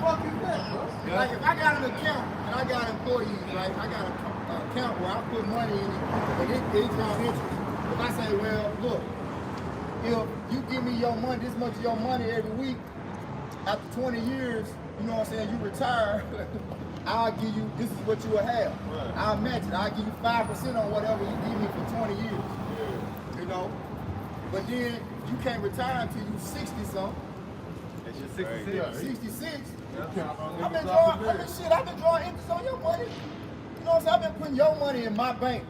fuck is that, bro? Yeah. Like if I got an account and I got employees, right? I got an account where I put money in it and it draws interest. If I say, well, look, if you give me your money, this much of your money every week, after 20 years, you know what I'm saying, you retire, I'll give you, this is what you will have. Right. I'll match it. I'll give you 5% on whatever you give me for 20 years. Yeah. You know? But then you can't retire until you 60-something. That's your 66. 66. Yeah. I've been drawing interest on your money. You know what I'm saying? I've been putting your money in my bank.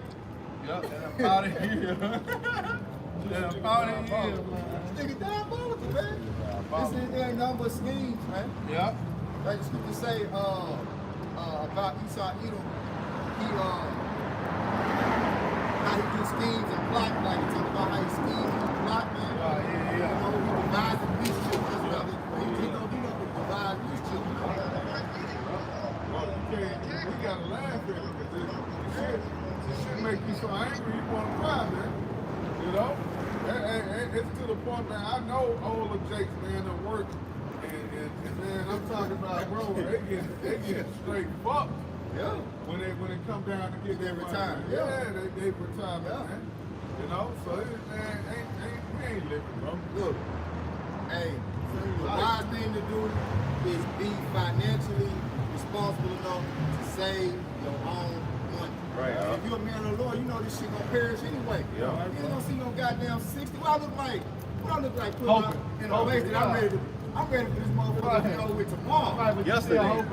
Yep, about it here. Yeah, about it here, man. Nigga, diabolical, man. This ain't nothing but schemes, man. Yeah. Like the scripture say about Esau Edom, how he do schemes and plot, like he talk about how he schemes and plot, man. Yeah. You know, he devises mischief. That's what he don't do nothing but devise mischief. Well, we gotta laugh at it because this shit make you so angry you want to cry, man. You know? It's to the point, man, I know older Jakes, man, that work, and man, I'm talking about, bro, they get straight fucked. Yeah. When it come down to get their retirement. Yeah, they retirement, man. You know, so man, we ain't living, bro. Look, hey, the wise thing to do is be financially responsible enough to save your own money. Right. If you're a man of the Lord, you know this shit gonna perish anyway. Yeah. You ain't gonna see no goddamn 60. What I look like putting up in a place that I'm ready for this motherfucker to go with tomorrow. Yesterday. Yeah,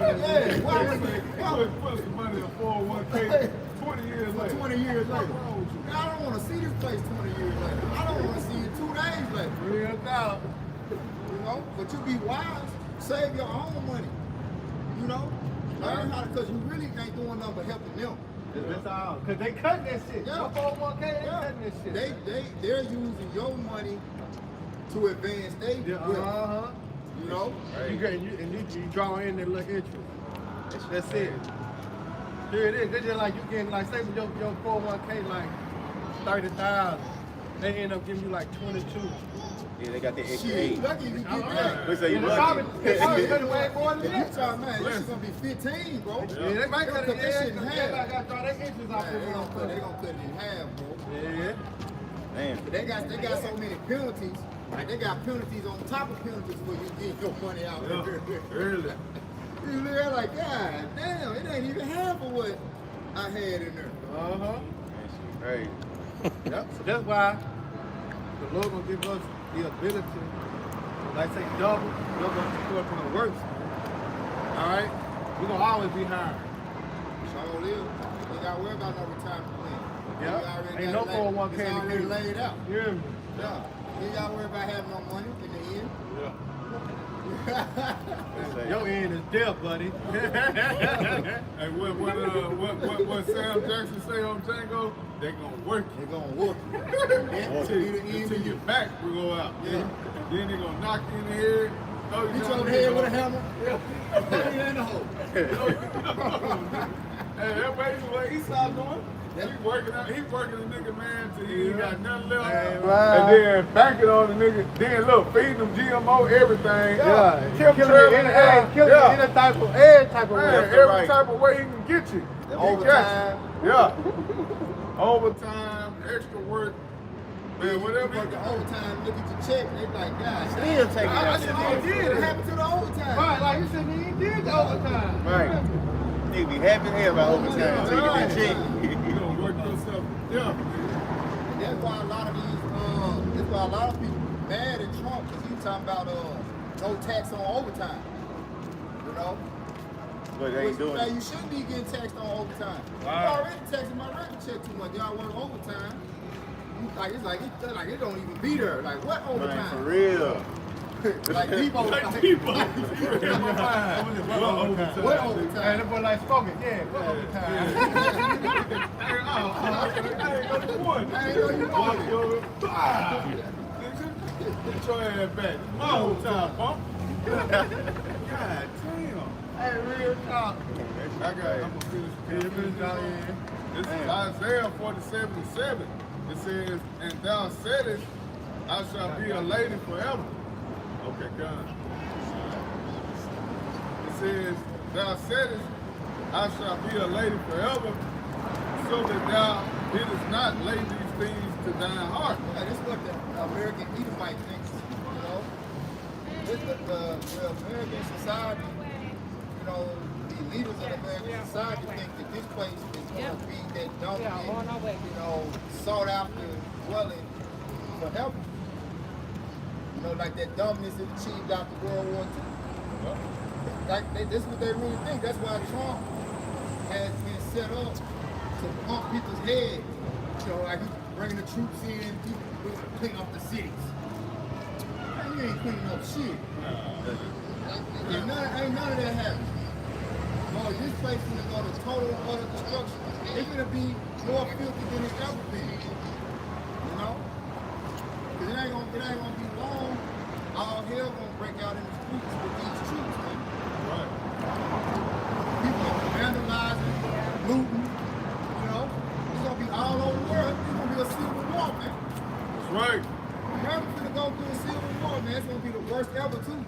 Put some money in 401k 20 years later. 20 years later. Man, I don't want to see this place 20 years later. I don't want to see it 2 days later. Real doubt. You know, but you be wise, save your own money. You know, learn how to, because you really ain't doing nothing but helping them. That's all. Because they cutting that shit. Yeah. 401k, they cutting that shit. They're using your money to advance their wealth. You know? Right. You draw in that little interest. That's it. Here it is. It's just like you getting, like, say your 401k like 30,000. They end up giving you like 22. Yeah, they got the extra Shit, 8. lucky if you get that. We say you lucky. Probably way more than If you that. talking, man, this is gonna be 15, bro. Yeah, they might cut that that shit in shit half. I got to draw their interest off. Man, they gonna cut it in half, bro. Yeah. Man. But they got so many penalties. Like they got penalties on top of penalties for you getting your money out. Early. You look at like, God damn, it ain't even half of what I had in there. Right. Yep. So that's why the Lord gonna give us the ability, like say double the works. All right, we're gonna always be hiring. So live. You gotta worry about no retirement plan. Yeah. Ain't no 401k. It's already laid out. You hear me? Yeah. You ain't gotta worry about having no money in the end. Yeah. Your end is death, buddy. Hey, what Sam Jackson say on Django? They gonna work. They gonna work. Until your back will go out. Yeah. Then they gonna knock you in the head. Hit you over the head with a hammer. Yeah. Put you in the hole. Hey, that's basically what Esau doing. He's working the nigga, man, till he ain't got nothing left. And then banking on the nigga. Then look, feeding them GMO, everything. Yeah. Killing every type of way. Every type of way he can get you. Overtime. Yeah. Overtime, extra work. Man, whatever. You work the overtime, look at your check, and they like, God, Still taking I that shouldn't shit. even did. What happened to the overtime? Right, like you shouldn't even did the overtime. Right. They be happy to hear about overtime until you get that check. You gonna work yourself. Yeah. That's why a lot of people mad at Trump because he's talking about no tax on overtime. You know? But they ain't doing Now it. you shouldn't be getting taxed on overtime. Wow. You already taxing my record check too much. Y'all work overtime. It's like it don't even be there. Like what overtime? Man, for real. Like Debo. What overtime? What overtime? Hey, that boy like smoking. Yeah, what overtime? I ain't gonna do one. I ain't know you wanted it. Get your ass back. It's my overtime, pump. God damn. Hey, real talk. I'm gonna finish this. This is Isaiah 47:7. It says, and thou saidest, I shall be a lady forever. Okay, God. It says, thou saidest, I shall be a lady forever, so that thou didst not lay these things to thine heart. Yeah, this is what the American Edomite thinks, you know. This is the American society, you know, the leaders of American society think that this place is going to be that dominant, you know, sought after dwelling forever. You know, like that dominance is achieved after World War II. Like this is what they really think. That's why Trump has been set up to pump people's heads. You know, like he's bringing the troops in, to clean up the cities. Man, you ain't cleaning up shit. Ain't none of that happening. Boy, this place is going to go to total and utter destruction. It's going to be more filthy than it's ever been. You know? Because it ain't gonna be long. All hell gonna break out in the streets with these troops, man. Right. People are vandalizing, looting, you know. It's gonna be all over the world. It's gonna be a civil war, man. That's right. America's gonna go through a civil war, man. It's gonna be the worst ever too.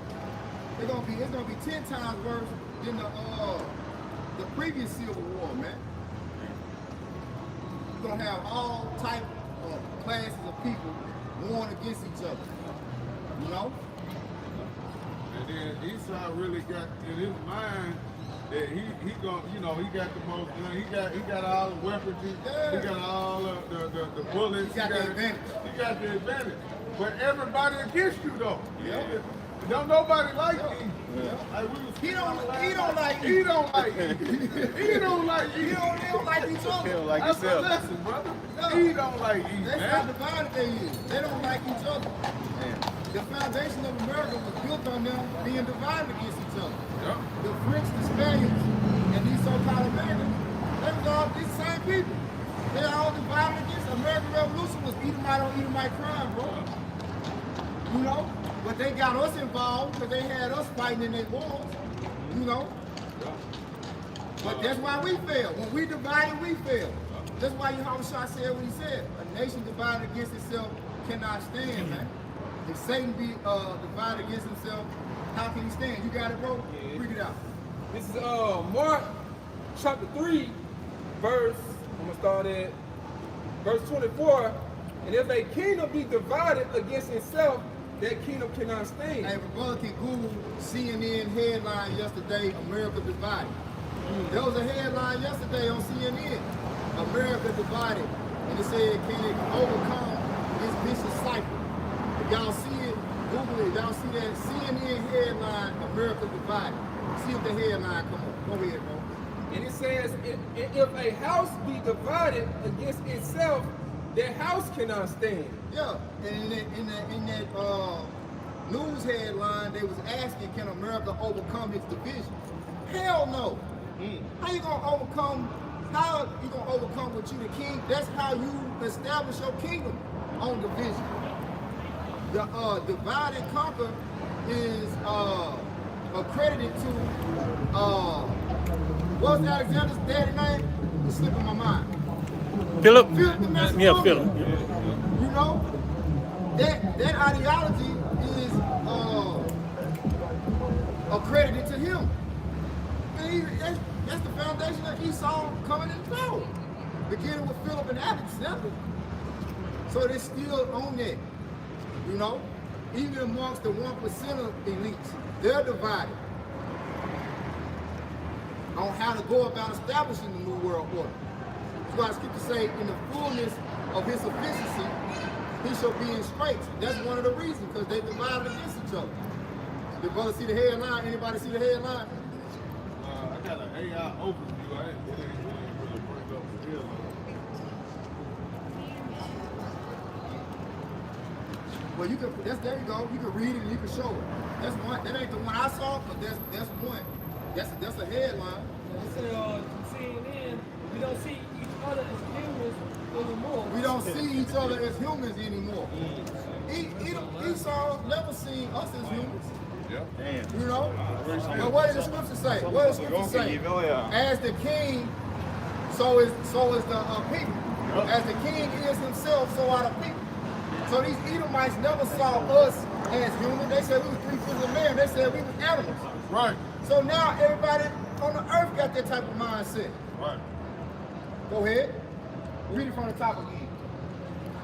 It's gonna be 10 times worse than the previous civil war, man. You're gonna have all type of classes of people warring against each other. You know? And then Esau really got in his mind that he got the most, he got all the weapons, he got all the bullets, He got the advantage. He got the advantage. But everybody against you though. Yeah. Don't nobody like you. Yeah. Like we was He don't like He don't like you. He don't like you. They don't like each other. He don't like That's a himself. lesson, brother. No. He don't like you, That's man. how divided they is. They don't like each other. The foundation of America was built on them being divided against each other. Yep. The French, the Spaniards, and these so-called Americans, they was all these same people. They all divided against American Revolution was Edomite on Edomite crime, bro. You know? But they got us involved because they had us fighting in their wars. You know? But that's why we fail. When we divided, we fail. That's why Yahushua said what he said. A nation divided against itself cannot stand, man. If Satan be divided against himself, how can he stand? You got it, bro? Yeah. Read it out. This is Mark chapter 3, verse, I'm going to start at verse 24. And if a kingdom be divided against itself, that kingdom cannot stand. Hey, brother can Google CNN headline yesterday, America divided. There was a headline yesterday on CNN, America divided. And it said, can it overcome this vicious cycle? If y'all see it, Google it. Y'all see that CNN headline, America divided. See if the headline come up. Go ahead, bro. And it says, if a house be divided against itself, that house cannot stand. Yeah, and in that news headline, they was asking, can America overcome its division? Hell no. How you gonna overcome? How you gonna overcome with you the king? That's how you establish your kingdom, on division. The divide and conquer is accredited to what's Alexander's daddy name? It's slipping my mind. Philip? Philip the Master. Yeah, Philip. You know, that ideology is accredited to him. And that's the foundation of Esau coming into power. Beginning with Philip and Alexander. So they're still on that. You know? Even amongst the 1% of elites, they're divided on how to go about establishing the New World Order. That's why Scripture say, in the fullness of his sufficiency, he shall be in straits. That's one of the reasons, because they divided against each other. Did brother see the headline? Anybody see the headline? I got an AI overview. I didn't really bring up the headline. Well, you can. There you go. You can read it and you can show it. That's one. That ain't the one I saw, but that's one. That's a headline. It said on CNN, we don't see each other as humans anymore. We don't see each other as humans anymore. Esau never seen us as humans. Damn. You know? But what did the scripture say? What does the scripture say? As the king, so is the people. As the king is himself, so are the people. So these Edomites never saw us as humans. They said we were 3/5 of man. They said we were animals. Right. So now everybody on the earth got that type of mindset. Right. Go ahead. Read it from the top again.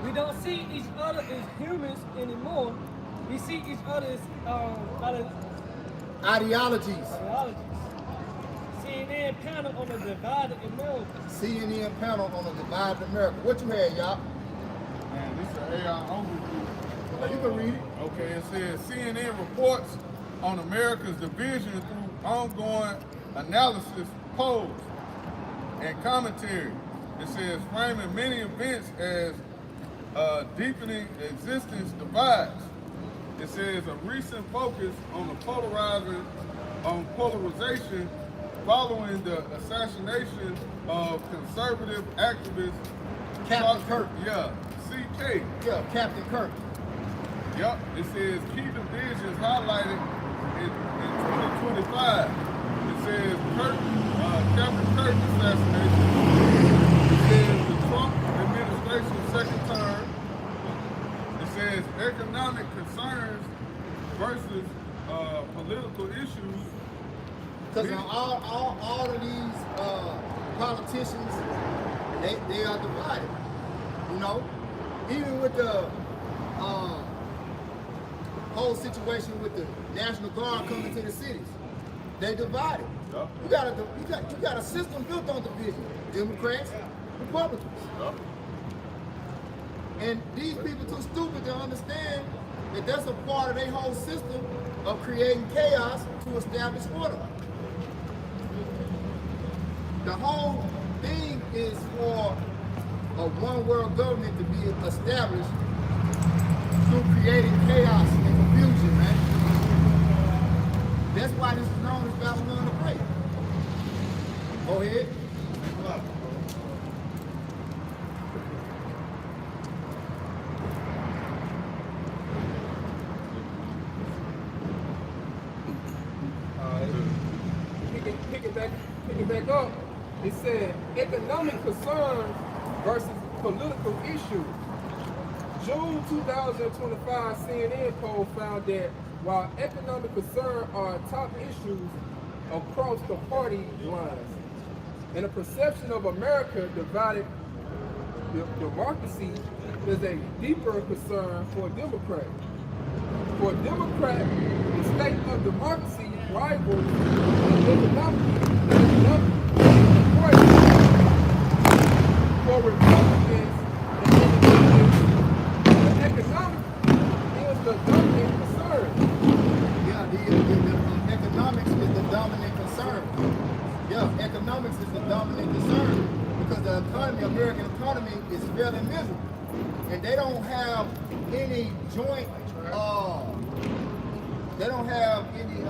We don't see each other as humans anymore. We see each other as Ideologies. ideologies. CNN panel on the divided America. CNN panel on the divided America. What you had, y'all? Man, this is an AI overview. You can read it. Okay, it says CNN reports on America's division through ongoing analysis, polls, and commentary. It says framing many events as deepening existence divides. It says a recent focus on the polarization following the assassination of conservative activist Captain Kirk. Yeah, CK. Yeah, Captain Kirk. Yep, it says key divisions highlighted in 2025. It says Captain Kirk assassination. It says the Trump administration's second term. It says economic concerns versus political issues. Because all of these politicians, they are divided. You know, even with the whole situation with the National Guard coming to the cities, they divided. Yeah. You got a system built on division. Democrats, Republicans. Yeah. And these people too stupid to understand that that's a part of their whole system of creating chaos to establish order. The whole thing is for a one world government to be established through creating chaos and confusion, man. That's why this is known as Babylon the Great. Go ahead. Pick it back up. It said economic concerns versus political issues. June 2025 CNN poll found that while economic concerns are top issues across the party lines, and the perception of America divided democracy is a deeper concern for Democrats. For Democrats, the state of democracy rivals economically important. For Republicans and independents, the economic is the dominant concern. Yeah, the economics is the dominant concern. Yeah, economics is the dominant concern because the economy, American economy, is fairly miserable, and they don't have any joint. They don't have any.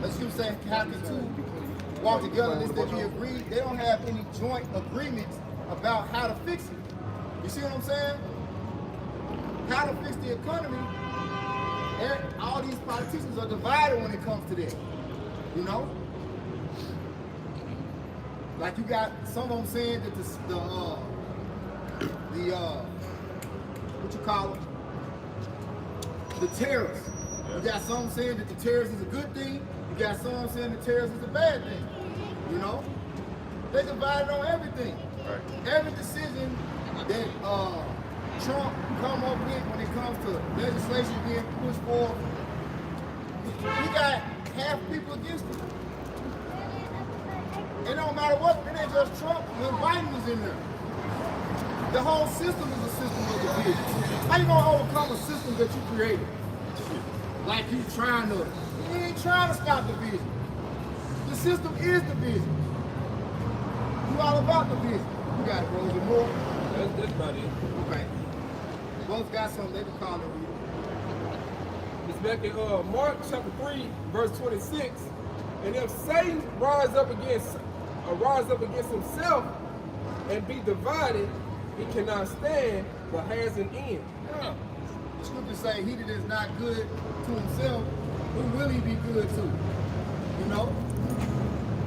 Let's just say how the two walk together. This they be agreed. They don't have any joint agreements about how to fix it. You see what I'm saying? How to fix the economy. All these politicians are divided when it comes to that. You know? Like you got some of them saying that what you call it? The terrorists. You got some saying that the terrorists is a good thing. You got some saying the terrorists is a bad thing. You know? They divided on everything. Right. Every decision that Trump come up with when it comes to legislation being pushed forward, he got half people against it. It don't matter what, it ain't just Trump when Biden was in there. The whole system is a system of division. How you gonna overcome a system that you created? Like you ain't trying to stop division. The system is division. You all about division. You got it, bro. Is it more? That's about it. Okay. Both got something they can call it. It's back in Mark chapter 3, verse 26. And if Satan rise up against himself and be divided, he cannot stand, but has an end. Yeah. The scriptures say he that is not good to himself, who will he be good to? You know?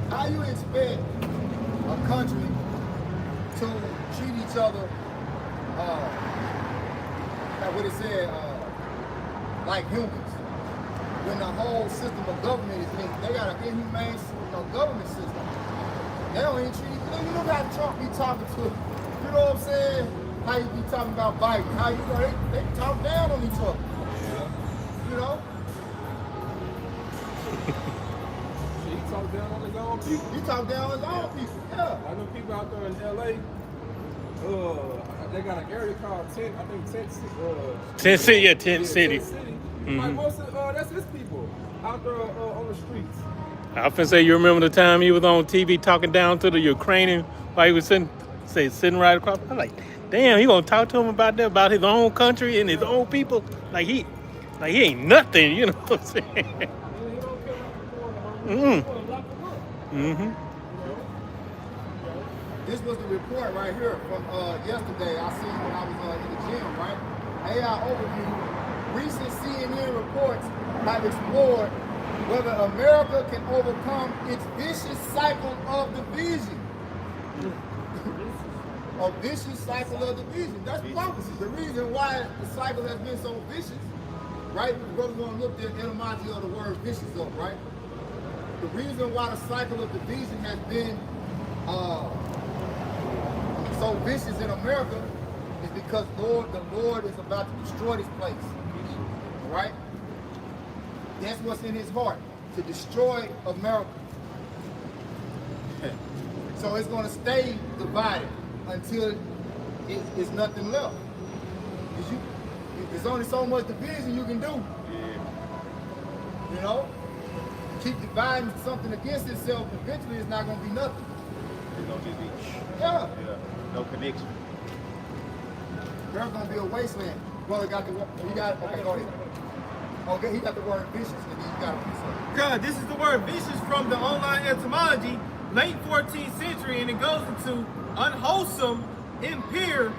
How you expect a country to treat each other like what it said, like humans? when the whole system of government is in. They got an inhumane government system. They don't even treat you. You know how Trump be talking to, you know what I'm saying? How you be talking about Biden? How you know they talk down on each other. You know? He talk down on his own people. He talk down on his own people. Yeah. I know people out there in LA. They got an area called Tent City. Tent City. Like most of that's his people out there on the streets. I finna say, you remember the time he was on TV talking down to the Ukrainian while he was sitting right across? I'm like, damn, he gonna talk to him about that, about his own country and his own people? Like he ain't nothing, you know what I'm saying? He don't care about people on the Mm. He wanna lock them up. Mm-hmm. This was the report right here from yesterday. I seen when I was in the gym, right? AI overview. Recent CNN reports have explored whether America can overcome its vicious cycle of division. A vicious cycle of division. That's prophecy. The reason why the cycle has been so vicious, right? We're going to look the etymology of the word vicious up, right? The reason why the cycle of division has been so vicious in America is because the Lord is about to destroy this place. Right? That's what's in his heart, to destroy America. So it's going to stay divided until it's nothing left. There's only so much division you can do. You know? Keep dividing something against itself, eventually it's not going to be nothing. It's gonna just be Yeah. no connection. There's going to be a wasteland. Brother got the word. Okay, go ahead. Okay, he got the word vicious, and then you got a piece of it. God, this is the word vicious from the online etymology, late 14th century, and it goes into unwholesome, impure.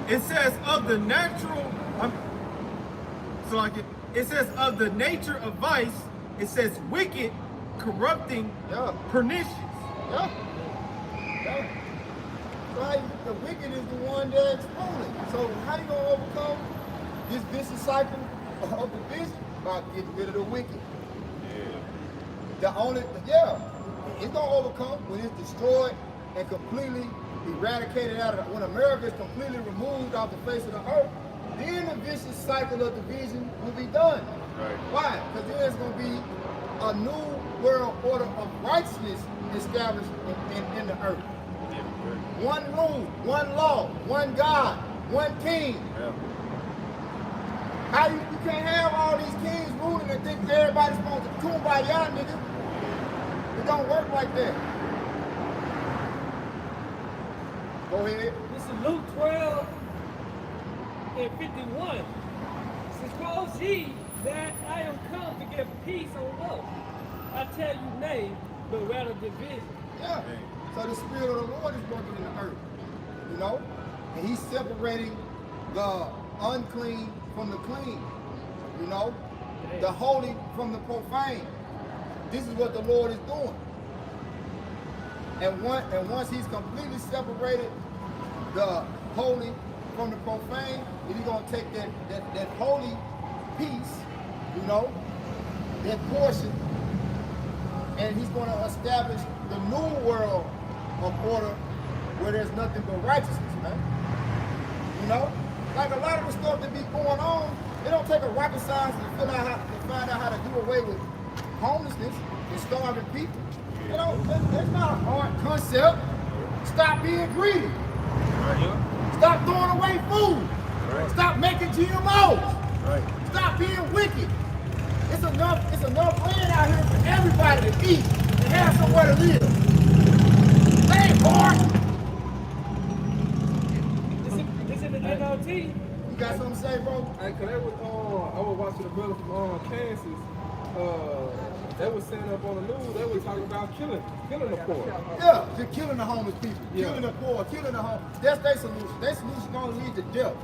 It says of the natural, it says of the nature of vice. It says wicked, corrupting, pernicious. Yeah. Yeah. Right? The wicked is the one that's ruling. So how you gonna overcome this vicious cycle of division? By getting rid of the wicked. It's gonna overcome when it's destroyed and completely eradicated out of when America is completely removed off the face of the earth. Then the vicious cycle of division will be done. Right. Why? Because then it's gonna be a new world order of righteousness established in the earth. One rule, one law, one God, one king. Yeah. How you can't have all these kings ruling and think everybody's supposed to kumbaya, nigga. It don't work like that. Go ahead. This is Luke 12 and 51. Suppose ye that I am come to give peace on earth. I tell you nay, but rather division. Yeah. So the Spirit of the Lord is working in the earth, you know? And he's separating the unclean from the clean, you know? The holy from the profane. This is what the Lord is doing. And once he's completely separated the holy from the profane, then he's gonna take that holy piece, you know, that portion, and he's gonna establish the new world of order where there's nothing but righteousness, man. You know? Like a lot of the stuff that be going on, it don't take a rocket science to find out how to do away with homelessness and starving people. You know, that's not a hard concept. Stop being greedy. Stop throwing away food. Stop making GMOs. Stop being wicked. It's enough land out here for everybody to eat and have somewhere to live. That ain't hard. This in the NLT. You got something to say, bro? Hey, cause I was watching the brother from Kansas. They was saying up on the news, they were talking about killing the poor. Yeah, just killing the homeless people, Yeah. killing the poor, killing the homeless. That's their solution. Their solution gonna lead to death.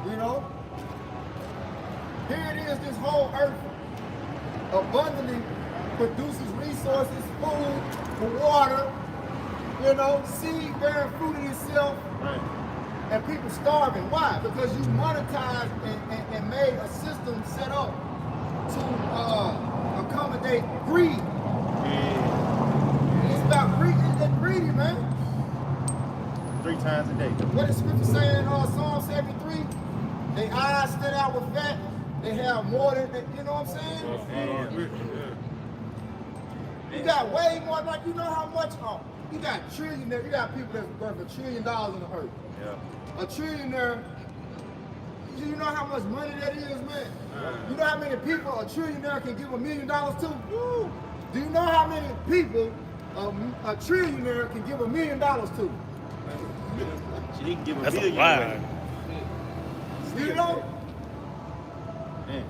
You know? Here it is, this whole earth abundantly produces resources, food, water, you know, seed bearing fruit in itself. And people starving. Why? Because you monetized and made a system set up to accommodate greed. Yeah. It's about greed. It's greedy, man. 3 times a day. What does Scripture say in Psalm 73? Their eyes stand out with fat. They have more than, you know what I'm saying? You got way more, like, you know how much, you got trillionaire, you got people that's worth $1 trillion in the earth. Yeah. A trillionaire, do you know how much money that is, man? You know how many people a trillionaire can give $1 million to? Woo. Do you know how many people a trillionaire can give $1 million to? She can give a That's a billion lie. away. Do you know? Man.